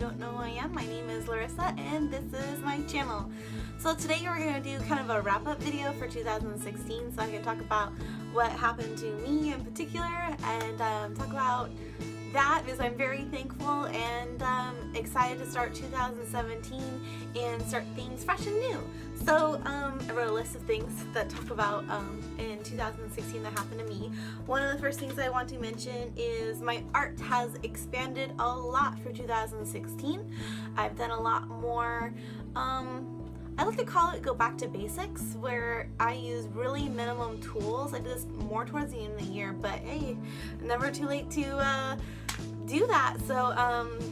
don't know who I am, my name is Larissa and this is my channel. So today we're going to do kind of a wrap-up video for 2016 so I can talk about what happened to me in particular and talk about that because I'm very thankful and excited to start 2017 and start things fresh and new. So I wrote a list of things that talk about in 2016 that happened to me. One of the first things I want to mention is my art has expanded a lot for 2016. I've done a lot more, I like to call it go back to basics, where I use really minimum tools. I did this more towards the end of the year, but hey, never too late to do that. So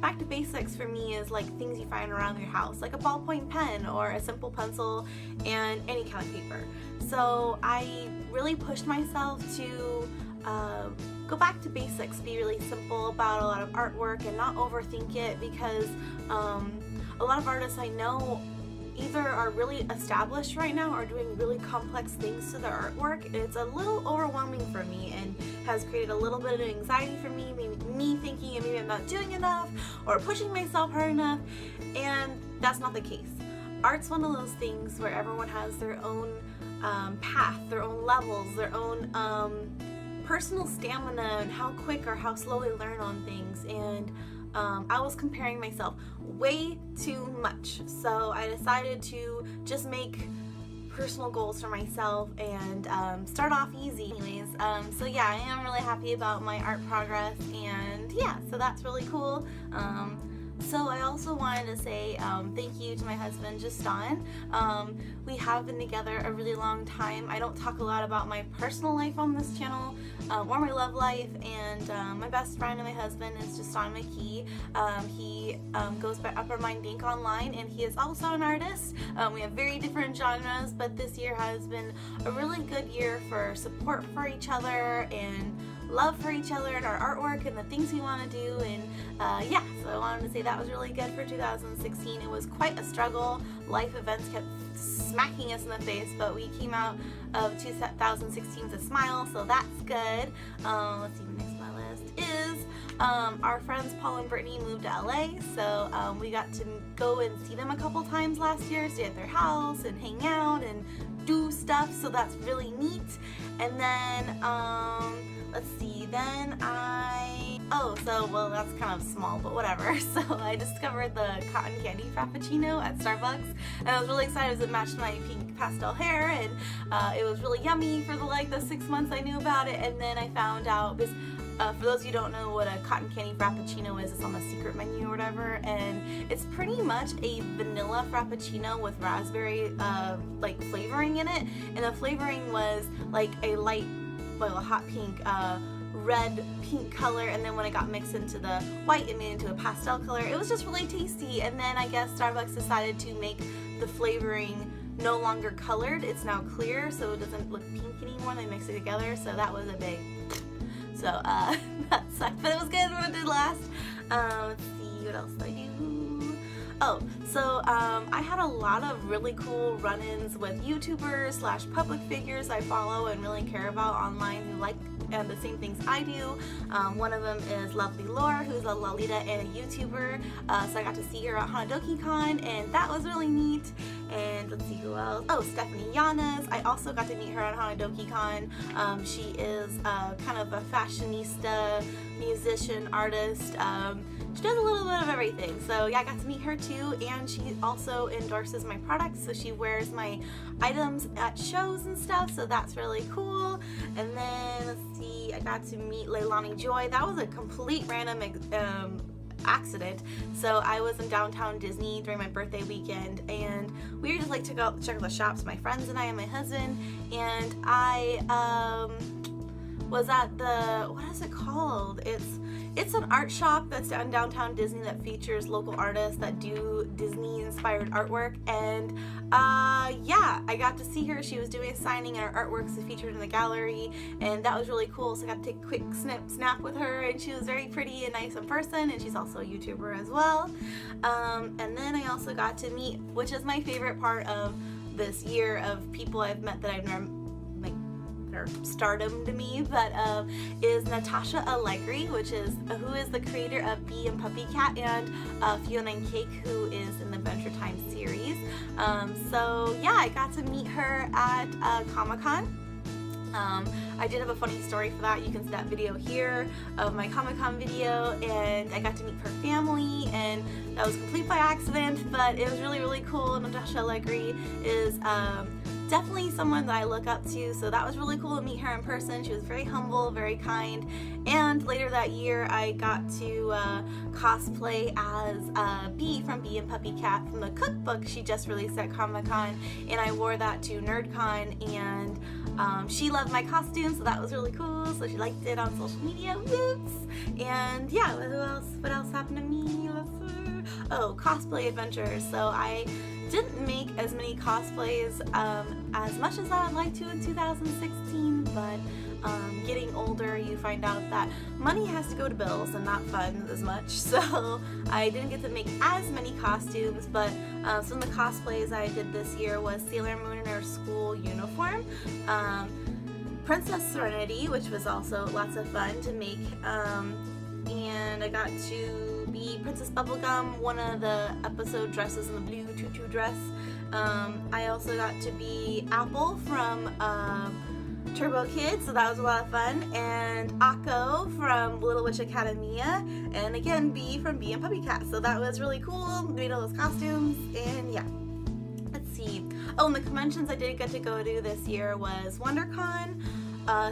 back to basics for me is like things you find around your house, like a ballpoint pen or a simple pencil and any kind of paper. So I really pushed myself to go back to basics, be really simple about a lot of artwork and not overthink it, because a lot of artists I know either are really established right now or doing really complex things to their artwork. It's a little overwhelming for me and has created a little bit of anxiety for me, maybe me thinking maybe I'm not doing enough or pushing myself hard enough, and that's not the case. Art's one of those things where everyone has their own path, their own levels, their own personal stamina and how quick or how slow they learn on things, and I was comparing myself way too much, so I decided to just make personal goals for myself and start off easy. Anyways, so yeah, I am really happy about my art progress, and yeah, so that's really cool. So I also wanted to say thank you to my husband, Justin. We have been together a really long time. I don't talk a lot about my personal life on this channel or my love life, and my best friend and my husband is Justin McKee. He goes by Upper Mind Ink online, and he is also an artist. We have very different genres, but this year has been a really good year for support for each other and love for each other and our artwork and the things we want to do, and yeah, so I wanted to say that was really good for 2016. It was quite a struggle. Life events kept smacking us in the face, but we came out of 2016 with a smile, so that's good. Let's see, next on my list is our friends Paul and Brittany moved to LA, so we got to go and see them a couple times last year, stay at their house and hang out and do stuff, so that's really neat. And then let's see, then well, that's kind of small, but whatever. So I discovered the cotton candy frappuccino at Starbucks, and I was really excited because it matched my pink pastel hair, and it was really yummy for the 6 months I knew about it. And then I found out, because for those of you who don't know what a cotton candy frappuccino is, it's on the secret menu or whatever, and it's pretty much a vanilla frappuccino with raspberry flavoring in it, and the flavoring was like a light, well, a hot pink, red pink color, and then when it got mixed into the white it made it into a pastel color. It was just really tasty, and then I guess Starbucks decided to make the flavoring no longer colored. It's now clear, so it doesn't look pink anymore. They mixed it together, so that was a big, so that sucked, but it was good what it did last. Let's see, what else did I do? Oh, so I had a lot of really cool run-ins with YouTubers slash public figures I follow and really care about online who like the same things I do. One of them is Lovely Laura, who's a Lolita and a YouTuber, so I got to see her at HanadokiCon, and that was really neat. And let's see who else. Oh, Stephanie Yanas. I also got to meet her at HanadokiCon. She is kind of a fashionista, musician, artist. She does a little bit of everything, so yeah, I got to meet her too, and she also endorses my products, so she wears my items at shows and stuff, so that's really cool. And then let's see, I got to meet Leilani Joy. That was a complete random accident. So I was in downtown Disney during my birthday weekend, and we were just like to go check out the shops, my friends and I and my husband, and I was at the, what is it called? It's an art shop that's in downtown Disney that features local artists that do Disney inspired artwork, and yeah, I got to see her. She was doing a signing, and her artworks are featured in the gallery, and that was really cool. So I got to take a quick snap with her, and she was very pretty and nice in person, and she's also a YouTuber as well. And then I also got to meet, which is my favorite part of this year, of people I've met that I've never or stardom to me, but is Natasha Allegri, who is the creator of Bee and Puppy Cat, and Fiona and Cake, who is in the Adventure Time series. So yeah, I got to meet her at Comic-Con. I did have a funny story for that. You can see that video here of my Comic-Con video, and I got to meet her family, and that was complete by accident, but it was really, really cool. Natasha Allegri is definitely someone that I look up to, so that was really cool to meet her in person. She was very humble, very kind, and later that year I got to cosplay as Bee from Bee and Puppy Cat from the cookbook she just released at Comic-Con, and I wore that to NerdCon, and she loved my costume, so that was really cool. So she liked it on social media. Whoops! And yeah, what else happened to me? Oh, cosplay adventures. So I didn't make as many cosplays as much as I would like to in 2016, but getting older, you find out that money has to go to bills and not fun as much, so I didn't get to make as many costumes, but some of the cosplays I did this year was Sailor Moon in her school uniform, Princess Serenity, which was also lots of fun to make, and I got to be Princess Bubblegum, one of the episode dresses in the blue tutu dress. I also got to be Apple from Turbo Kid, so that was a lot of fun, and Akko from Little Witch Academia, and again Bee from Bee and Puppy Cat, so that was really cool. Made all those costumes, and yeah. Let's see. Oh, and the conventions I did get to go to this year was WonderCon,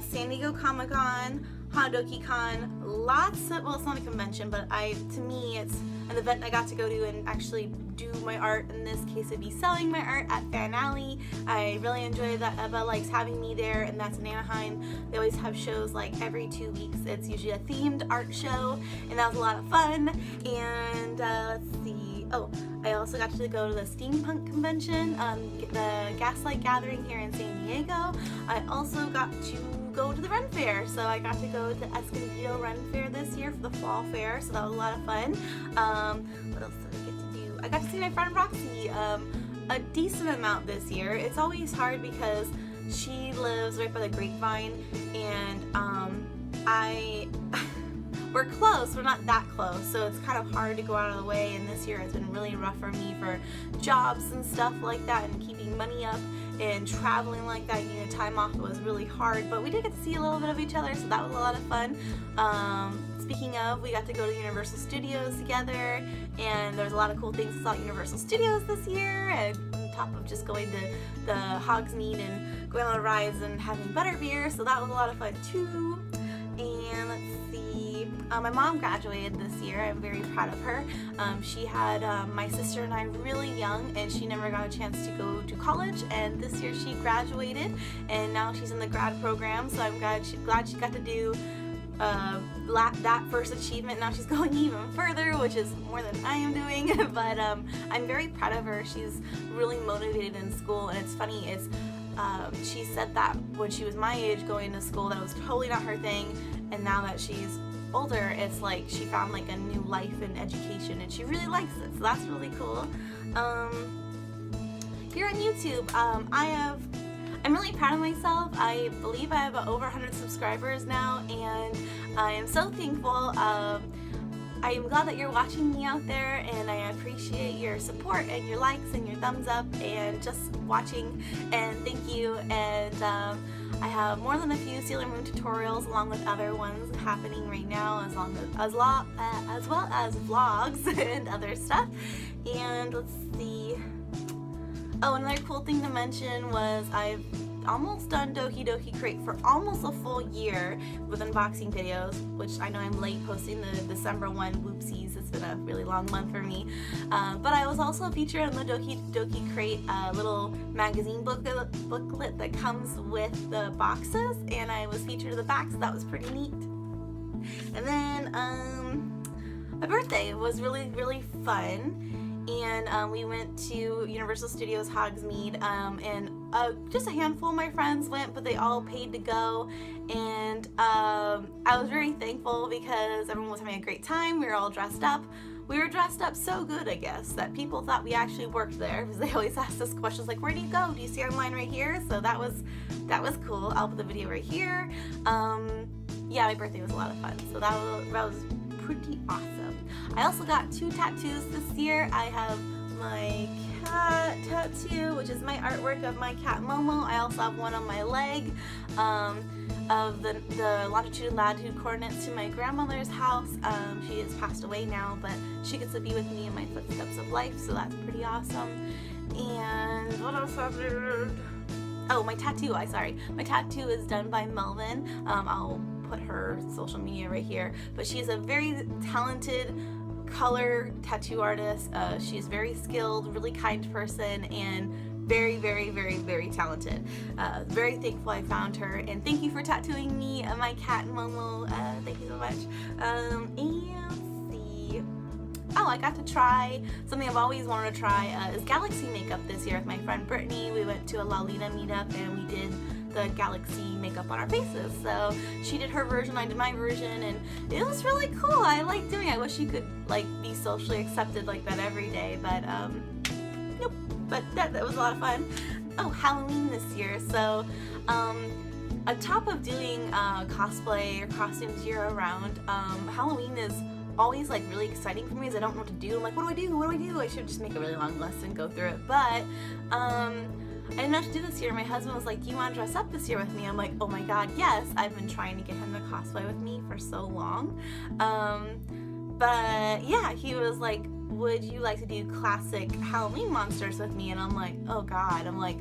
San Diego Comic-Con, HanadokiCon, lots of, well, it's not a convention, but to me it's an event I got to go to and actually do my art. In this case, it'd be selling my art at Fan Alley. I really enjoyed that. Eva likes having me there, and that's in Anaheim. They always have shows like every 2 weeks. It's usually a themed art show, and that was a lot of fun. And let's see. Oh, I also got to go to the steampunk convention, the Gaslight Gathering here in San Diego. I also got to go to the Ren Fair, so I got to go to Escondido Ren Fair this year for the fall fair, so that was a lot of fun. What else did I get to do? I got to see my friend Roxy a decent amount this year. It's always hard because she lives right by the Grapevine, and we're close, we're not that close, so it's kind of hard to go out of the way, and this year has been really rough for me for jobs and stuff like that, and keeping money up and traveling like that. Getting time off was really hard, but we did get to see a little bit of each other, so that was a lot of fun. Speaking of, we got to go to Universal Studios together, and there's a lot of cool things about Universal Studios this year, and on top of just going to the Hogsmeade and going on the rides and having butterbeer, so that was a lot of fun too. And let's see, my mom graduated this year. I'm very proud of her. She had my sister and I really young, and she never got a chance to go to college, and this year she graduated, and now she's in the grad program, so I'm glad she got to do that first achievement. Now she's going even further, which is more than I am doing, but I'm very proud of her. She's really motivated in school, and it's funny, she said that when she was my age going to school that it was totally not her thing, and now that she's older, it's like she found like a new life in education, and she really likes it, so that's really cool. Here on YouTube, I'm really proud of myself. I believe I have over 100 subscribers now, and I am so thankful. I am glad that you're watching me out there, and I appreciate your support and your likes and your thumbs up and just watching, and thank you. And I have more than a few Sailor Moon tutorials along with other ones happening right now, as well as vlogs and other stuff. And let's see. Oh, another cool thing to mention was I've almost done Doki Doki Crate for almost a full year with unboxing videos, which I know I'm late posting the December one, whoopsies, it's been a really long month for me. But I was also featured in the Doki Doki Crate little magazine booklet that comes with the boxes, and I was featured in the back, so that was pretty neat. And then my birthday was really, really fun. And we went to Universal Studios Hogsmeade, and just a handful of my friends went, but they all paid to go, and I was very thankful because everyone was having a great time. We were all dressed up. we were dressed up so good, I guess, that people thought we actually worked there, because they always asked us questions like, where do you go? Do you see our line right here? So that was cool. I'll put the video right here. Yeah, my birthday was a lot of fun, so that was pretty awesome. I also got 2 tattoos this year. I have my cat tattoo, which is my artwork of my cat Momo. I also have one on my leg of the longitude and latitude coordinates to my grandmother's house. She has passed away now, but she gets to be with me in my footsteps of life, so that's pretty awesome. And what else happened? Oh, my tattoo. My tattoo is done by Melvin. I'll put her social media right here, but she is a very talented color tattoo artist. She's very skilled, really kind person, and very, very, very, very talented. Very thankful I found her, and thank you for tattooing me, my cat Momo. Thank you so much. And see. Oh, I got to try something I've always wanted to try is Galaxy makeup this year with my friend Brittany. We went to a Lolita meetup and we did the Galaxy makeup on our faces. So she did her version, I did my version, and it was really cool. I like doing it. I wish you could like be socially accepted like that every day, but nope. But that was a lot of fun. Oh, Halloween this year. So on top of doing cosplay or costumes year round, Halloween is always like really exciting for me, as I don't know what to do. I'm like, what do I do? What do I do? I should just make a really long list and go through it. But I didn't know what to do this year. My husband was like, do you want to dress up this year with me? I'm like, oh my god, yes. I've been trying to get him to cosplay with me for so long. But yeah, he was like, would you like to do classic Halloween monsters with me? And I'm like, oh god. I'm like,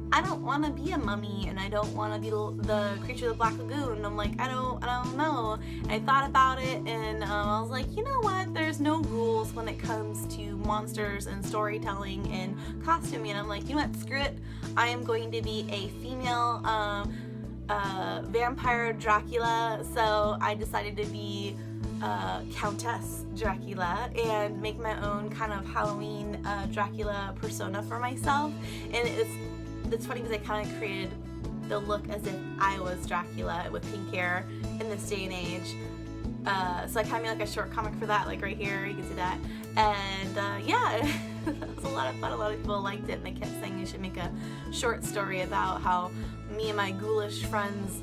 I don't want to be a mummy, and I don't want to be the creature of the Black Lagoon. I'm like, I don't know. And I thought about it, and I was like, you know what? There's no rules when it comes to monsters and storytelling and costuming. And I'm like, you know what? Screw it. I am going to be a female vampire Dracula. So I decided to be Countess Dracula and make my own kind of Halloween Dracula persona for myself. And it's funny because I kind of created the look as if I was Dracula with pink hair in this day and age. So I kind of made like a short comic for that, like right here, you can see that. And yeah, that was a lot of fun. A lot of people liked it, and they kept saying you should make a short story about how me and my ghoulish friends,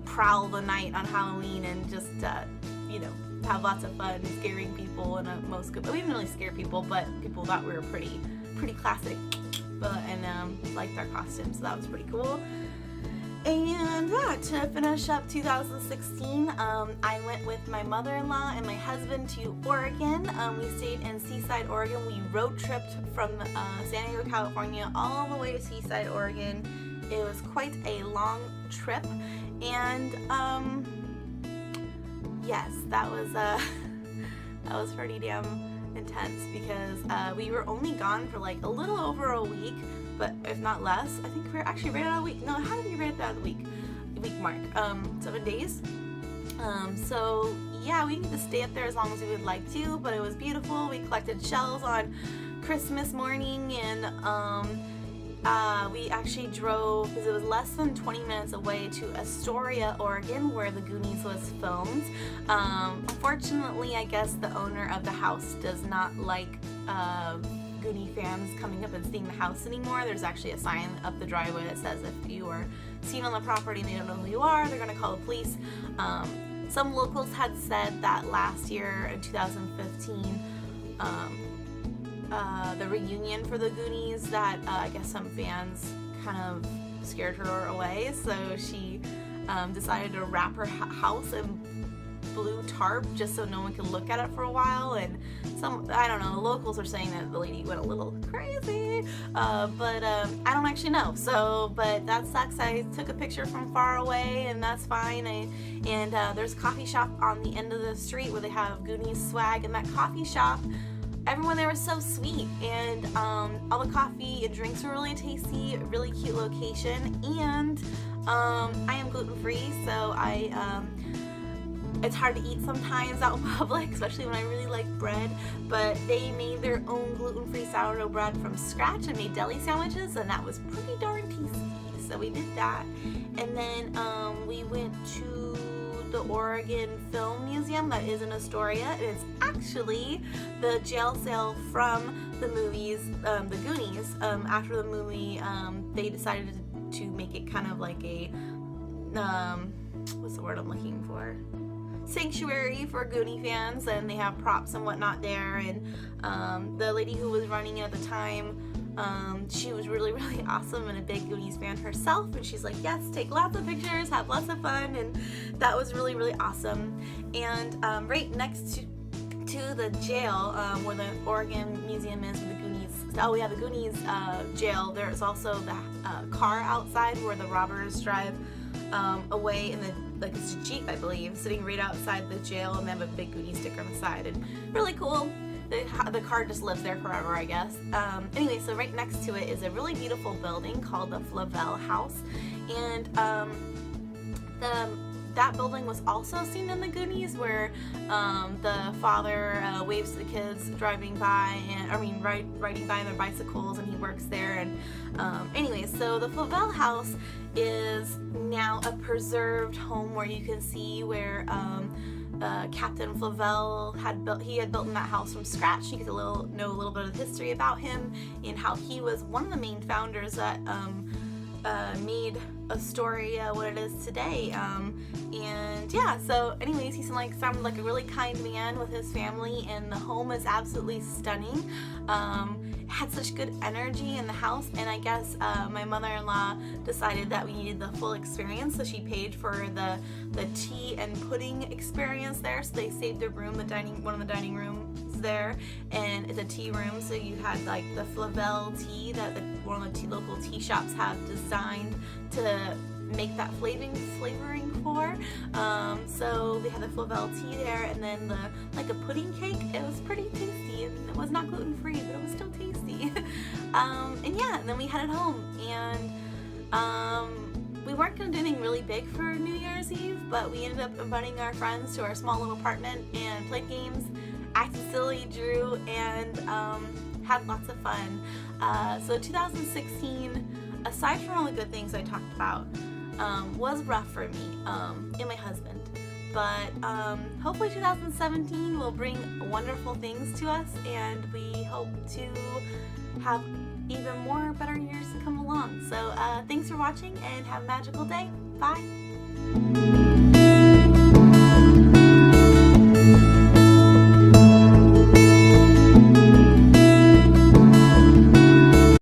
prowl the night on Halloween and just, have lots of fun scaring people. And we didn't really scare people, but people thought we were pretty classic, and liked our costumes, so that was pretty cool. And yeah, to finish up 2016, I went with my mother-in-law and my husband to Oregon. We stayed in Seaside, Oregon. We road tripped from San Diego, California, all the way to Seaside, Oregon. It was quite a long trip, and yes, that was pretty damn intense, because we were only gone for like a little over a week, but if not less. I think we were actually right out of a week. No, how did we rate out of the week mark? 7 days. So yeah, we didn't get to stay up there as long as we would like to, but it was beautiful. We collected shells on Christmas morning, and we actually drove, because it was less than 20 minutes away, to Astoria, Oregon, where the Goonies was filmed. Unfortunately, I guess the owner of the house does not like Goonie fans coming up and seeing the house anymore. There's actually a sign up the driveway that says if you are seen on the property and they don't know who you are, they're going to call the police. Some locals had said that last year in 2015, the reunion for the Goonies, that I guess some fans kind of scared her away, so she decided to wrap her house in blue tarp just so no one could look at it for a while. And I don't know, the locals are saying that the lady went a little crazy, but I don't actually know. So, but that sucks. I took a picture from far away, and that's fine. And there's a coffee shop on the end of the street where they have Goonies swag, and that coffee shop, everyone there was so sweet, and all the coffee and drinks were really tasty, really cute location, and I am gluten-free, so it's hard to eat sometimes out in public, especially when I really like bread, but they made their own gluten-free sourdough bread from scratch and made deli sandwiches, and that was pretty darn tasty, so we did that. And then we went to the Oregon Film Museum that is in Astoria, and it's actually the jail cell from the movies, The Goonies. After the movie, they decided to make it kind of like a, what's the word I'm looking for? Sanctuary for Goonie fans, and they have props and whatnot there. And the lady who was running it at the time, she was really awesome and a big Goonies fan herself, and she's like, yes, take lots of pictures, have lots of fun, and that was really awesome. And right next to the jail, where the Oregon Museum is with the Goonies, oh yeah, the Goonies jail, there's also the car outside where the robbers drive away in the, like, it's a Jeep, I believe, sitting right outside the jail, and they have a big Goonies sticker on the side, and really cool. The car just lives there forever, I guess. Anyway, so right next to it is a really beautiful building called the Flavel House, and that building was also seen in the Goonies, where the father waves to the kids driving by, and riding by on their bicycles, and he works there. And anyway, so the Flavel House is now a preserved home where you can see where Captain Flavel had built in that house from scratch. You get to know a little bit of history about him and how he was one of the main founders that made Astoria what it is today. And yeah, so anyways, he sounded like a really kind man with his family, and the home is absolutely stunning. Had such good energy in the house, and I guess my mother-in-law decided that we needed the full experience, so she paid for the tea and pudding experience there. So they saved a room, one of the dining rooms there, and it's a tea room. So you had like the Flavel tea that one of the local tea shops have designed to make that flavoring for. So they had the Flavel tea there, and then like a pudding cake. It was pretty tasty, and it was not gluten-free, but it was still tasty. And yeah, and then we headed home, and we weren't gonna do anything really big for New Year's Eve, but we ended up inviting our friends to our small little apartment and played games, acted silly, drew, and had lots of fun. So 2016, aside from all the good things I talked about, was rough for me and my husband, but hopefully 2017 will bring wonderful things to us, and we hope to have even more better years to come along. So thanks for watching, and have a magical day. Bye.